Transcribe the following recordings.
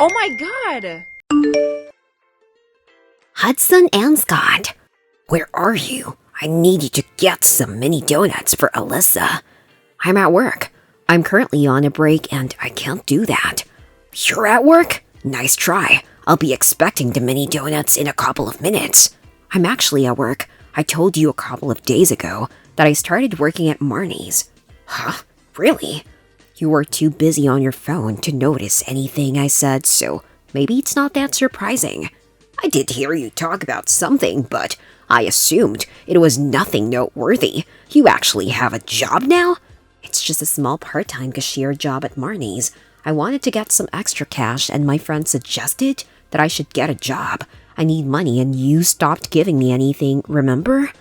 Oh my god! Hudson and Scott, where are you? I need you to get some mini donuts for Alyssa. I'm at work. I'm currently on a break and I can't do that. You're at work? Nice try. I'll be expecting the mini donuts in a couple of minutes. I'm actually at work. I told you a couple of days ago that I started working at Marnie's. Huh? Really? You were too busy on your phone to notice anything I said, so maybe it's not that surprising. I did hear you talk about something, but I assumed it was nothing noteworthy. You actually have a job now? It's just a small part-time cashier job at Marnie's. I wanted to get some extra cash and my friend suggested that I should get a job. I need money and you stopped giving me anything, remember?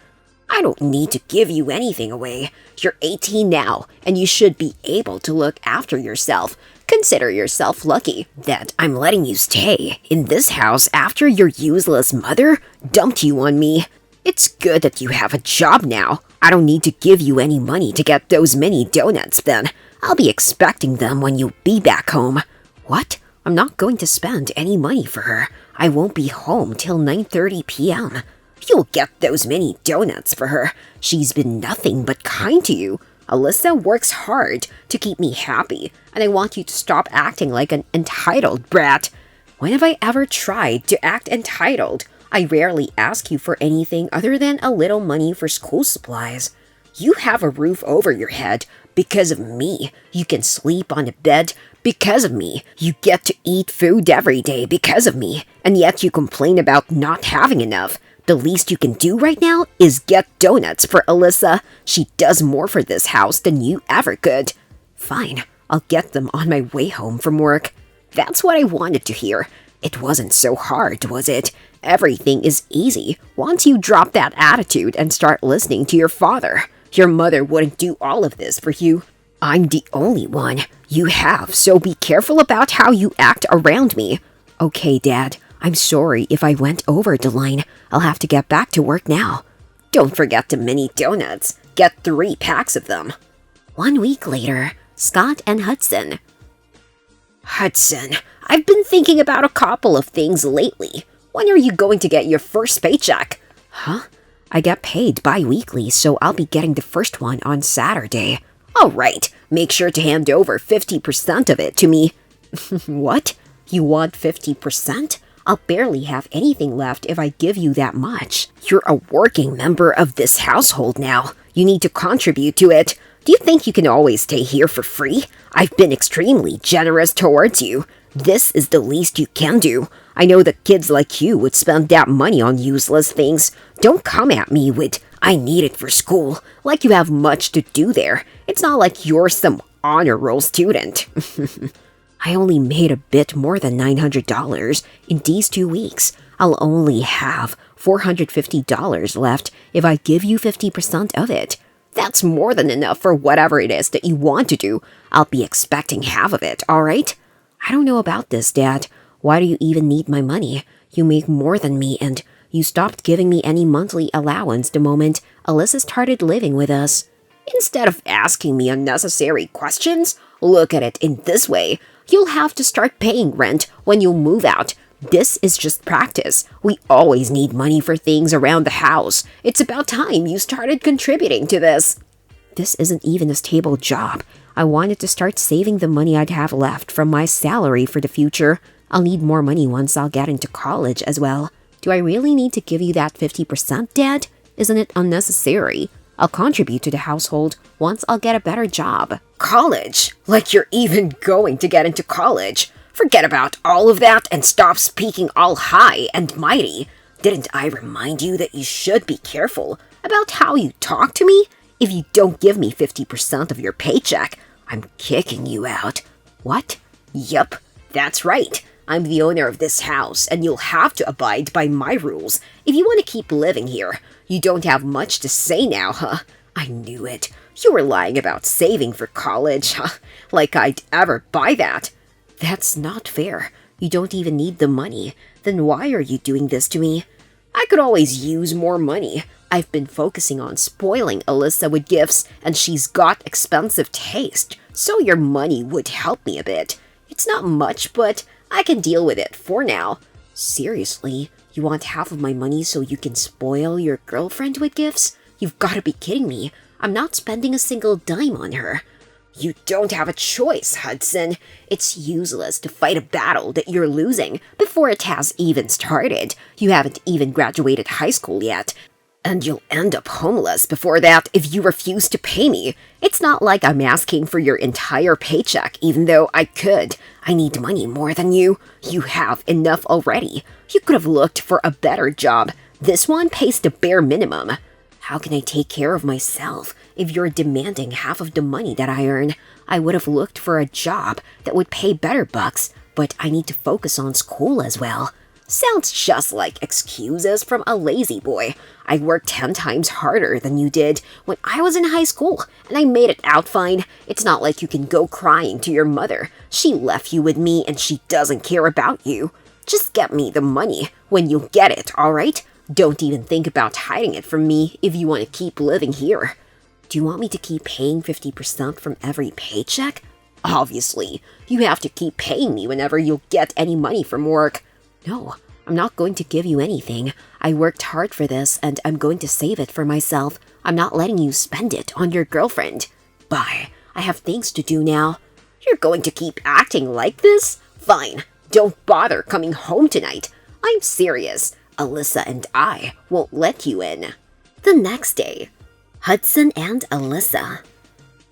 I don't need to give you anything away. You're 18 now, and you should be able to look after yourself. Consider yourself lucky that I'm letting you stay in this house after your useless mother dumped you on me. It's good that you have a job now. I don't need to give you any money to get those mini donuts then. I'll be expecting them when you'll be back home. What? I'm not going to spend any money for her. I won't be home till 9:30 p.m. You'll get those mini donuts for her. She's been nothing but kind to you. Alyssa works hard to keep me happy, and I want you to stop acting like an entitled brat. When have I ever tried to act entitled? I rarely ask you for anything other than a little money for school supplies. You have a roof over your head because of me. You can sleep on a bed because of me. You get to eat food every day because of me, and yet you complain about not having enough. The least you can do right now is get donuts for Alyssa. She does more for this house than you ever could. Fine, I'll get them on my way home from work. That's what I wanted to hear. It wasn't so hard, was it? Everything is easy once you drop that attitude and start listening to your father. Your mother wouldn't do all of this for you. I'm the only one you have, so be careful about how you act around me. Okay, Dad. I'm sorry if I went over the line. I'll have to get back to work now. Don't forget the mini donuts. Get 3 packs of them. 1 week later, Scott and Hudson. Hudson, I've been thinking about a couple of things lately. When are you going to get your first paycheck? Huh? I get paid bi-weekly, so I'll be getting the first one on Saturday. All right, make sure to hand over 50% of it to me. What? You want 50%? I'll barely have anything left if I give you that much. You're a working member of this household now. You need to contribute to it. Do you think you can always stay here for free? I've been extremely generous towards you. This is the least you can do. I know that kids like you would spend that money on useless things. Don't come at me with, I need it for school, like you have much to do there. It's not like you're some honor roll student. I only made a bit more than $900 in these 2 weeks. I'll only have $450 left if I give you 50% of it. That's more than enough for whatever it is that you want to do. I'll be expecting half of it, all right? I don't know about this, Dad. Why do you even need my money? You make more than me, and you stopped giving me any monthly allowance the moment Alyssa started living with us. Instead of asking me unnecessary questions, look at it in this way. You'll have to start paying rent when you move out. This is just practice. We always need money for things around the house. It's about time you started contributing to this. This isn't even a stable job. I wanted to start saving the money I'd have left from my salary for the future. I'll need more money once I'll get into college as well. Do I really need to give you that 50%, Dad? Isn't it unnecessary? I'll contribute to the household once I'll get a better job. College? Like you're even going to get into college? Forget about all of that and stop speaking all high and mighty. Didn't I remind you that you should be careful about how you talk to me? If you don't give me 50% of your paycheck, I'm kicking you out. What? Yup, that's right. I'm the owner of this house, and you'll have to abide by my rules if you want to keep living here. You don't have much to say now, huh? I knew it. You were lying about saving for college, huh? Like I'd ever buy that. That's not fair. You don't even need the money. Then why are you doing this to me? I could always use more money. I've been focusing on spoiling Alyssa with gifts, and she's got expensive taste, so your money would help me a bit. It's not much, but I can deal with it for now. Seriously, you want half of my money so you can spoil your girlfriend with gifts? You've got to be kidding me. I'm not spending a single dime on her. You don't have a choice, Hudson. It's useless to fight a battle that you're losing before it has even started. You haven't even graduated high school yet. And you'll end up homeless before that if you refuse to pay me. It's not like I'm asking for your entire paycheck, even though I could. I need money more than you. You have enough already. You could have looked for a better job. This one pays the bare minimum. How can I take care of myself if you're demanding half of the money that I earn? I would have looked for a job that would pay better bucks, but I need to focus on school as well. Sounds just like excuses from a lazy boy. I worked 10 times harder than you did when I was in high school, and I made it out fine. It's not like you can go crying to your mother. She left you with me and she doesn't care about you. Just get me the money when you get it, alright? Don't even think about hiding it from me if you want to keep living here. Do you want me to keep paying 50% from every paycheck? Obviously, you have to keep paying me whenever you'll get any money from work. No, I'm not going to give you anything. I worked hard for this and I'm going to save it for myself. I'm not letting you spend it on your girlfriend. Bye. I have things to do now. You're going to keep acting like this? Fine. Don't bother coming home tonight. I'm serious. Alyssa and I won't let you in. The next day, Hudson and Alyssa.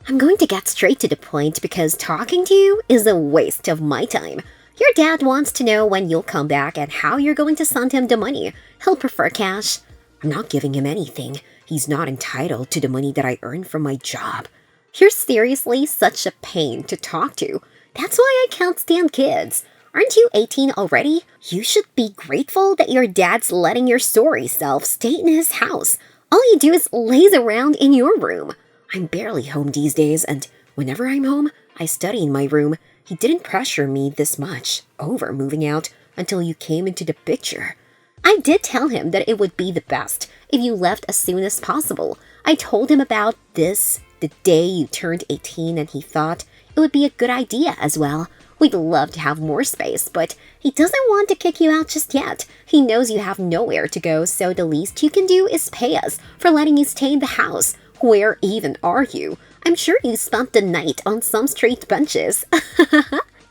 I'm going to get straight to the point because talking to you is a waste of my time. Your dad wants to know when you'll come back and how you're going to send him the money. He'll prefer cash. I'm not giving him anything. He's not entitled to the money that I earn from my job. You're seriously such a pain to talk to. That's why I can't stand kids. Aren't you 18 already? You should be grateful that your dad's letting your sorry self stay in his house. All you do is laze around in your room. I'm barely home these days, and whenever I'm home, I study in my room. He didn't pressure me this much over moving out until you came into the picture. I did tell him that it would be the best if you left as soon as possible. I told him about this the day you turned 18, and he thought it would be a good idea as well. We'd love to have more space, but he doesn't want to kick you out just yet. He knows you have nowhere to go, so the least you can do is pay us for letting you stay in the house. Where even are you? I'm sure you spent the night on some street benches.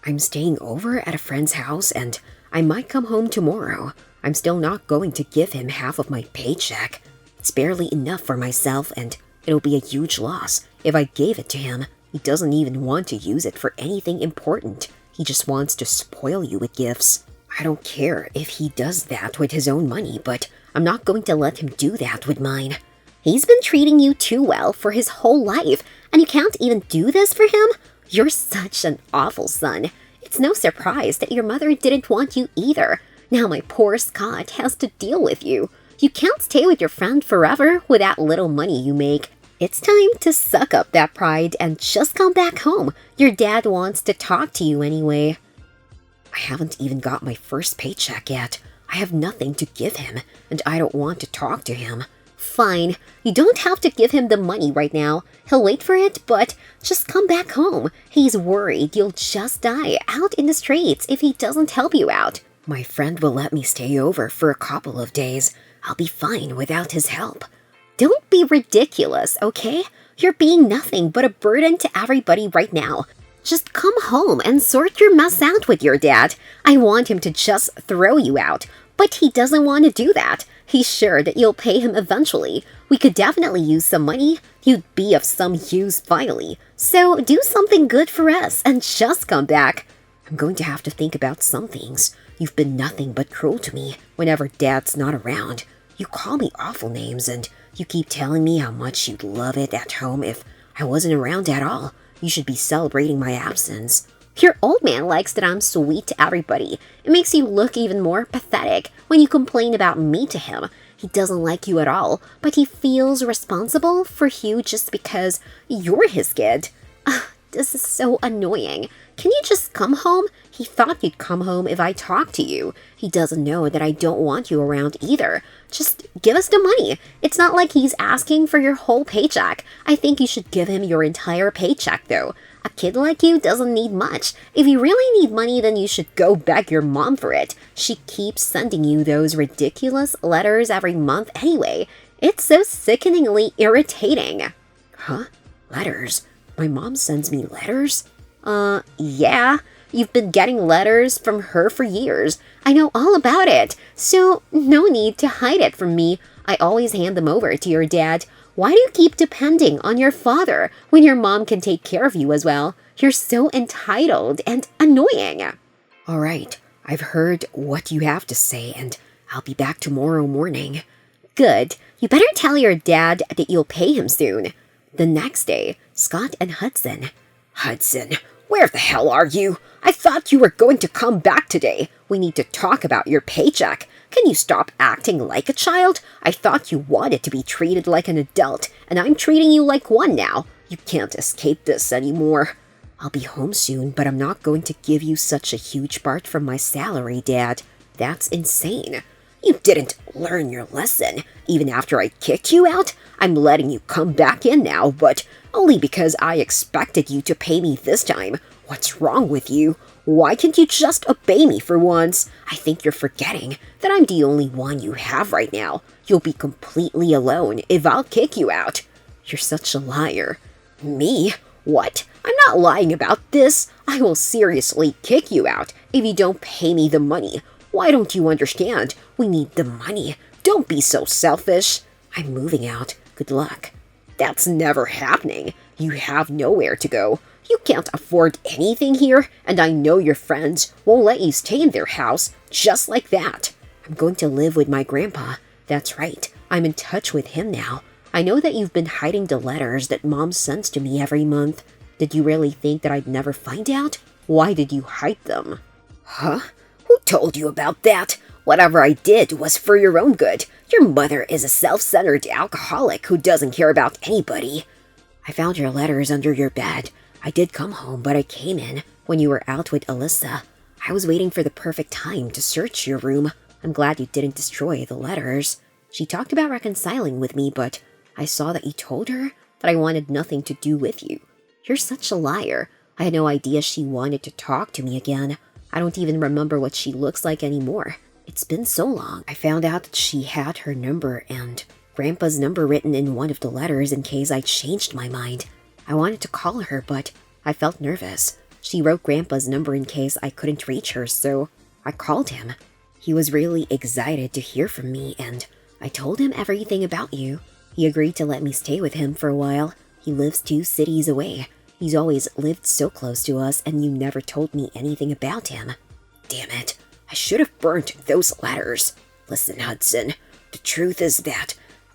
I'm staying over at a friend's house, and I might come home tomorrow. I'm still not going to give him half of my paycheck. It's barely enough for myself, and it'll be a huge loss if I gave it to him. He doesn't even want to use it for anything important. He just wants to spoil you with gifts. I don't care if he does that with his own money, but I'm not going to let him do that with mine. He's been treating you too well for his whole life, and you can't even do this for him? You're such an awful son. It's no surprise that your mother didn't want you either. Now my poor Scott has to deal with you. You can't stay with your friend forever with that little money you make. It's time to suck up that pride and just come back home. Your dad wants to talk to you anyway. I haven't even got my first paycheck yet. I have nothing to give him, and I don't want to talk to him. Fine, you don't have to give him the money right now. He'll wait for it, but just come back home. He's worried you'll just die out in the streets if he doesn't help you out. My friend will let me stay over for a couple of days. I'll be fine without his help. Don't be ridiculous, okay? You're being nothing but a burden to everybody right now. Just come home and sort your mess out with your dad. I want him to just throw you out, but he doesn't want to do that. He's sure that you'll pay him eventually. We could definitely use some money. You'd be of some use finally. So do something good for us and just come back. I'm going to have to think about some things. You've been nothing but cruel to me whenever Dad's not around. You call me awful names, and you keep telling me how much you'd love it at home if I wasn't around at all. You should be celebrating my absence. Your old man likes that I'm sweet to everybody. It makes you look even more pathetic when you complain about me to him. He doesn't like you at all, but he feels responsible for you just because you're his kid. This is so annoying. Can you just come home? He thought you'd come home if I talked to you. He doesn't know that I don't want you around either. Just give us the money. It's not like he's asking for your whole paycheck. I think you should give him your entire paycheck, though. A kid like you doesn't need much. If you really need money, then you should go beg your mom for it. She keeps sending you those ridiculous letters every month anyway. It's so sickeningly irritating. Huh? Letters? My mom sends me letters? Yeah. You've been getting letters from her for years. I know all about it, so no need to hide it from me. I always hand them over to your dad. Why do you keep depending on your father when your mom can take care of you as well? You're so entitled and annoying. All right, I've heard what you have to say, and I'll be back tomorrow morning. Good. You better tell your dad that you'll pay him soon. The next day, Scott and Hudson. Hudson, where the hell are you? I thought you were going to come back today. We need to talk about your paycheck. Can you stop acting like a child? I thought you wanted to be treated like an adult, and I'm treating you like one now. You can't escape this anymore. I'll be home soon, but I'm not going to give you such a huge part from my salary, Dad. That's insane. You didn't learn your lesson. Even after I kicked you out, I'm letting you come back in now, but only because I expected you to pay me this time. What's wrong with you? Why can't you just obey me for once? I think you're forgetting that I'm the only one you have right now. You'll be completely alone if I'll kick you out. You're such a liar. Me? What? I'm not lying about this. I will seriously kick you out if you don't pay me the money. Why don't you understand? We need the money. Don't be so selfish. I'm moving out. Good luck. That's never happening. You have nowhere to go. You can't afford anything here, and I know your friends won't let you stay in their house just like that. I'm going to live with my grandpa. That's right. I'm in touch with him now. I know that you've been hiding the letters that Mom sends to me every month. Did you really think that I'd never find out? Why did you hide them? Huh? Who told you about that? Whatever I did was for your own good. Your mother is a self-centered alcoholic who doesn't care about anybody. I found your letters under your bed. I did come home, but I came in when you were out with Alyssa. I was waiting for the perfect time to search your room. I'm glad you didn't destroy the letters. She talked about reconciling with me, but I saw that you told her that I wanted nothing to do with you. You're such a liar. I had no idea she wanted to talk to me again. I don't even remember what she looks like anymore. It's been so long. I found out that she had her number and Grandpa's number written in one of the letters in case I changed my mind. I wanted to call her, but I felt nervous. She wrote Grandpa's number in case I couldn't reach her, so I called him. He was really excited to hear from me, and I told him everything about you. He agreed to let me stay with him for a while. He lives 2 cities away. He's always lived so close to us, and you never told me anything about him. Damn it. I should have burnt those letters. Listen, Hudson, the truth is that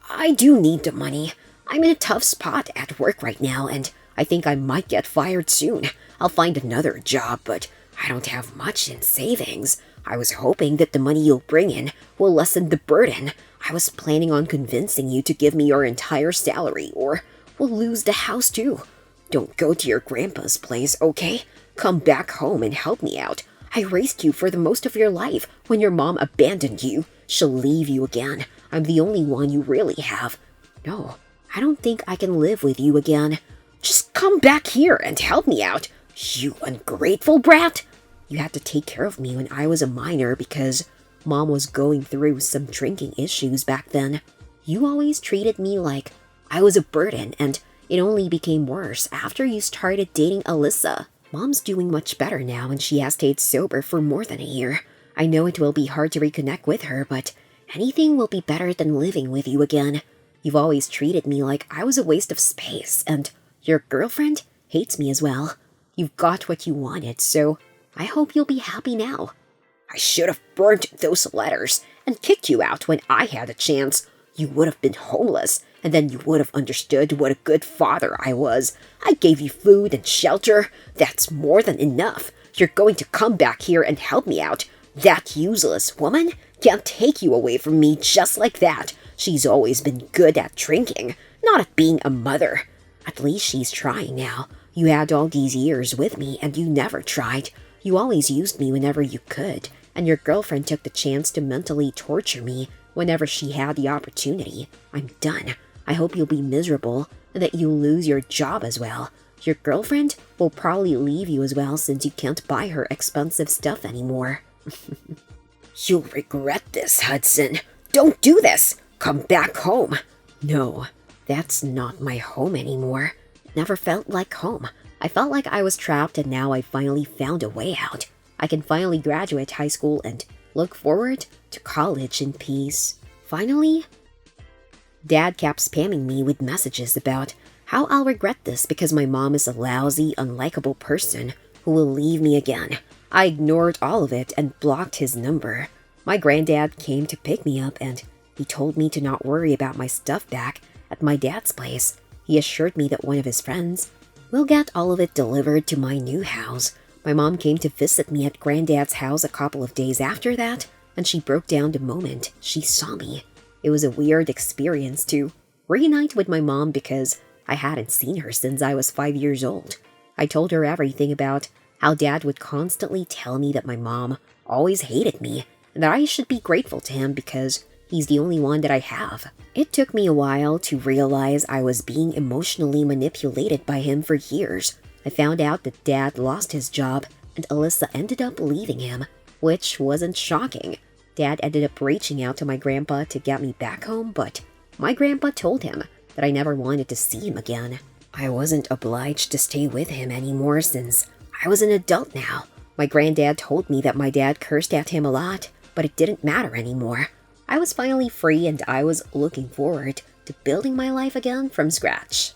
I do need the money. I'm in a tough spot at work right now, and I think I might get fired soon. I'll find another job, but I don't have much in savings. I was hoping that the money you'll bring in will lessen the burden. I was planning on convincing you to give me your entire salary, or we'll lose the house too. Don't go to your grandpa's place, okay? Come back home and help me out. I raised you for the most of your life. When your mom abandoned you, she'll leave you again. I'm the only one you really have. No, I don't think I can live with you again. Just come back here and help me out, you ungrateful brat. You had to take care of me when I was a minor because Mom was going through some drinking issues back then. You always treated me like I was a burden, and it only became worse after you started dating Alyssa. Mom's doing much better now, and she has stayed sober for more than a year. I know it will be hard to reconnect with her, but anything will be better than living with you again. You've always treated me like I was a waste of space, and your girlfriend hates me as well. You've got what you wanted, so I hope you'll be happy now. I should have burnt those letters and kicked you out when I had a chance. You would have been homeless, and then you would have understood what a good father I was. I gave you food and shelter. That's more than enough. You're going to come back here and help me out. That useless woman can't take you away from me just like that. She's always been good at drinking, not at being a mother. At least she's trying now. You had all these years with me, and you never tried. You always used me whenever you could, and your girlfriend took the chance to mentally torture me whenever she had the opportunity. I'm done. I hope you'll be miserable and that you lose your job as well. Your girlfriend will probably leave you as well since you can't buy her expensive stuff anymore. You'll regret this, Hudson. Don't do this! Come back home! No, that's not my home anymore. It never felt like home. I felt like I was trapped and now I finally found a way out. I can finally graduate high school and look forward to college in peace. Finally, Dad kept spamming me with messages about how I'll regret this because my mom is a lousy, unlikable person who will leave me again. I ignored all of it and blocked his number. My granddad came to pick me up and he told me to not worry about my stuff back at my dad's place. He assured me that one of his friends will get all of it delivered to my new house. My mom came to visit me at granddad's house a couple of days after that, and she broke down the moment she saw me. It was a weird experience to reunite with my mom because I hadn't seen her since I was 5 years old. I told her everything about how Dad would constantly tell me that my mom always hated me and that I should be grateful to him because he's the only one that I have. It took me a while to realize I was being emotionally manipulated by him for years. I found out that Dad lost his job and Alyssa ended up leaving him, which wasn't shocking. Dad ended up reaching out to my grandpa to get me back home, but my grandpa told him that I never wanted to see him again. I wasn't obliged to stay with him anymore since I was an adult now. My granddad told me that my dad cursed at him a lot, but it didn't matter anymore. I was finally free and I was looking forward to building my life again from scratch.